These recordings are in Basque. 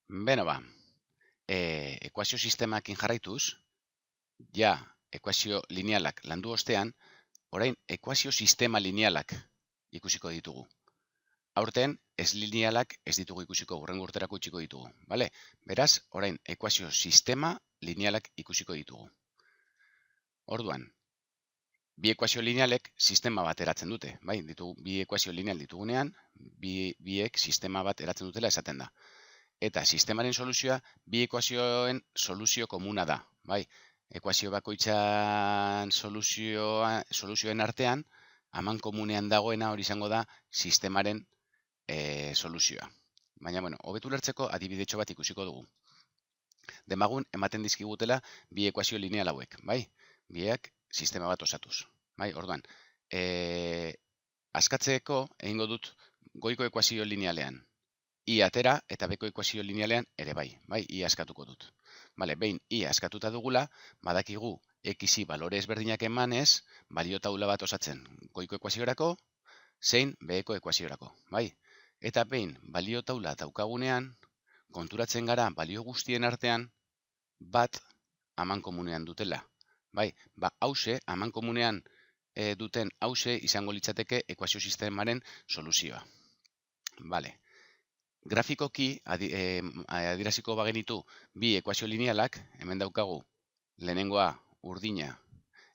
Beno ba, ekuazio sistemakin jarraituz, ja ekuazio linealak landu ostean, orain ekuazio sistema linealak ikusiko ditugu. Aurten, ez linealak ez ditugu ikusiko, hurrengo urterako utziko ditugu. Bale? Beraz, orain ekuazio sistema linealak ikusiko ditugu. Orduan, bi ekuazio linealek sistema bat eratzen dute. Bai, bi ekuazio lineal ditugunean, biek sistema bat eratzen dutela esaten da. Eta sistemaren soluzioa bi ekuazioen soluzio komuna da. Bai, ekuazio bakoitzan soluzioen artean, aman komunean dagoena hori izango da sistemaren soluzioa. Baina, bueno, hobetu ulertzeko adibidetxo bat ikusiko dugu. Demagun, ematen dizkigutela bi ekuazio lineal hauek, bai? Biak sistema bat osatuz. Bai, orduan, askatzeko egingo dut goiko ekuazio linealean. I atera eta beko ekuazio linealean ere bai, I askatuko dut. Bale, behin I askatuta dugula, badakigu x-i balore ezberdinak emanez, balio taula bat osatzen goiko ekuaziorako, zein beheko ekuaziorako, bai? Eta behin balio taula daukagunean, konturatzen gara balio guztien artean, bat aman komunean dutela. Bai, ba hause, aman komunean duten hause izango litzateke ekuazio sistemaren soluzioa. Bale. Grafikoki adieraziko bagenitu bi ekuazio linealak, hemen daukagu lehenengoa urdina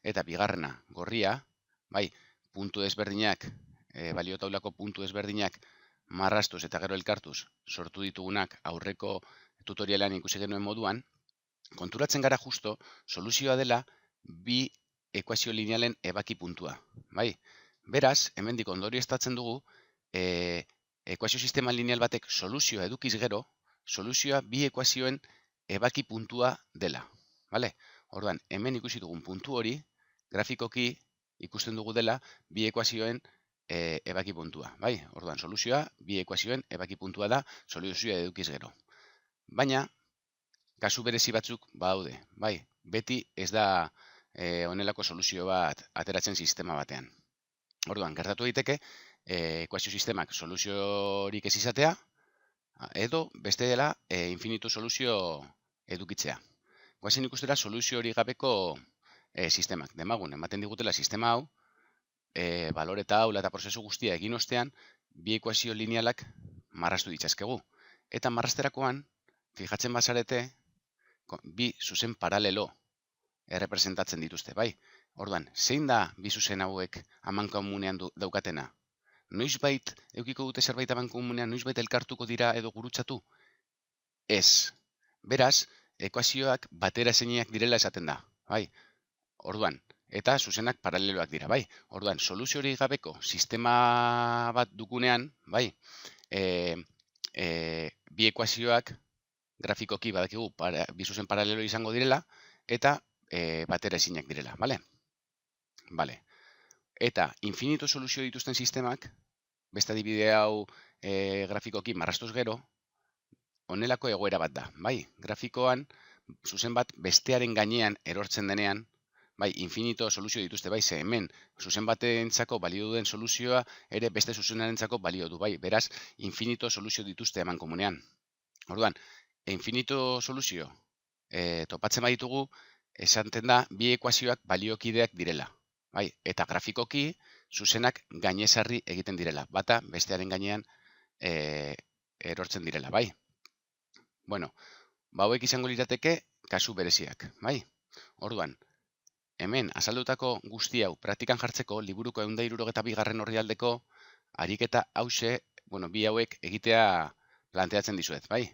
eta bigarrena gorria, bai, puntu ezberdinak, balio taulako puntu ezberdinak marrastuz eta gero elkartuz sortu ditugunak aurreko tutorialean ikusi genuen moduan, konturatzen gara justo soluzioa dela bi ekuazio linealen ebaki puntua, bai? Beraz, hemendik ondorioztatzen dugu, ekuazio sistema lineal batek soluzioa edukiz gero, soluzioa bi ekuazioen ebaki puntua dela. Bale? Orduan, hemen ikusi dugun puntu hori, grafikoki ikusten dugu dela bi ekuazioen ebaki puntua. Bai? Orduan, soluzioa bi ekuazioen ebaki puntua da, soluzioa edukiz gero. Baina, kasu berezi batzuk badaude. Bai? Beti ez da honelako soluzio bat ateratzen sistema batean. Orduan, gertatu daiteke, ekuazio sistemak soluziorik ez izatea, edo beste dela infinitu soluzio edukitzea. Goazen ikustera soluzio hori gabeko sistemak. Demagun, ematen digutela sistema hau, balore taula eta prozesu guztia egin ostean, bi ekuazio linealak marrastu ditzazkegu. Eta marrasterakoan, fijatzen bazarete, bi zuzen paralelo errepresentatzen dituzte, bai? Orduan, zein da bi zuzen hauek aman komunean daukatena? Noizbait eukiko dute zerbait aman komunean, noizbait elkartuko dira edo gurutzatu? Ez. Beraz, ekuazioak batera ezinak direla esaten da, bai? Orduan, eta zuzenak paraleloak dira, bai? Orduan, soluzio hori gabeko sistema bat dugunean, bai? Bi ekuazioak grafikoki badakigu bi zuzen paralelo izango direla, eta batera ezinak direla, bale? Bale. Eta infinito soluzio dituzten sistemak, beste adibide hau grafikoki marrastuz gero, honelako egoera bat da, bai? Grafikoan, zuzen bat bestearen gainean erortzen denean, bai, infinito soluzio dituzte, bai, ze hemen, zuzen batentzako balio duen soluzioa, ere beste zuzenarentzako balio du, bai, beraz, infinito soluzio dituzte eman komunean. Orduan, infinito soluzio topatzen baditugu, esaten da, bi ekuazioak baliokideak direla. Bai, eta grafikoki, zuzenak gainezarri egiten direla. Bata, bestearen gainean erortzen direla, bai. Bueno, hauek izango lirateke kasu bereziak, bai. Orduan, hemen azaldutako guzti hau praktikan jartzeko liburuko 162. orrialdeko ariketa hause, bi hauek egitea planteatzen dizuet, bai.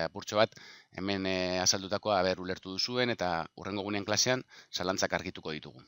Apurtxo bat, hemen azaldutakoa ulertu duzuen eta hurrengo gunean klasean zalantzak argituko ditugu.